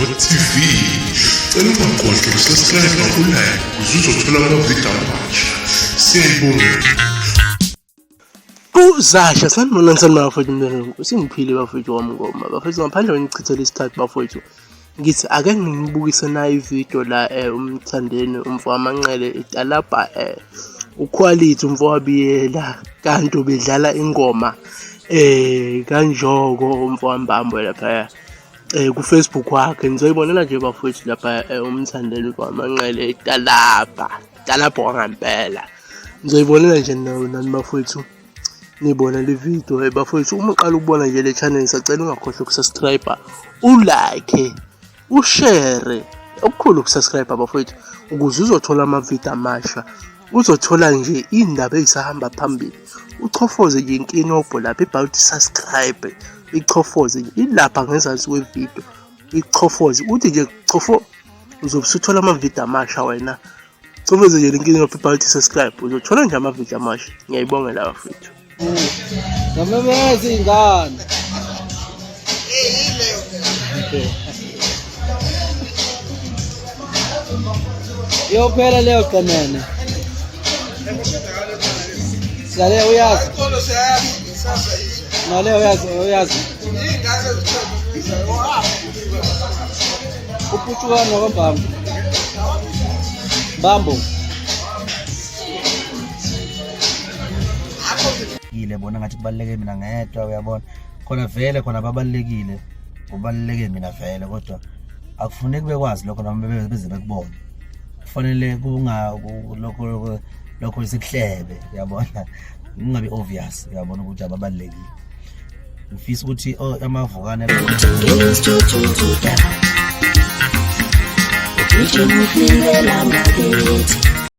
TV. Cela ungakhohlwa ukusubscribe kulike ukuze uzothola amavidiyo amasha. Siyabonga. Uzasha sanibona bafowethu mntwana usingiphile bafowethu wamngoma bafowethu ngaphandle kwenichithela isikhathi bafowethu ngithi ake ngibukise nayo ivideo la umthandeni umfowamaqele Etalabha uquality umfowabiyela kanti ubedlala ingoma kanjoko umfowambambo lapha ku Facebook wakhe nizoyibonela nje bafowethu lapha umthandeni umfowamaqele Etalabha wangempela nizoyibonela nje nani bafowethu nibona le video bafowethu uma uqala ukubona nje le channel sicela ungakhohlwa ukusubscribe ulike ushare okukhulu ukusubscribe bafowethu ukuze uzothola amavidiyo amasha uzothola nje indaba ezihamba phambili uchofoze nje inkinobho lapha ibhalwe subscribe ichofoze nje ilapha ngezansi kwevideo ichofoze uthi nje chofo uzobusuthola amavidiyo amasha wena chofoze nje inkinobho ibhalwe subscribe uzothola nje amavidiyo amasha ngiyayibongela bafowethu Ngamemeza ingane. Yophela leyo kanene. Sale uyazi. Nale uyazi. Uphuthukana kwambamba. Bambo. Bona ngathi kubaluleke mina ngedwa uyabona khona vele khona babalekile kubaluleke mina vele kodwa akufuneki bekwazi lokho noma beze bekubona kufanele lokho isikuhlebe uyabona ungabe obvious uyabona ukuthi ababalekile ngifisa ukuthi amavukane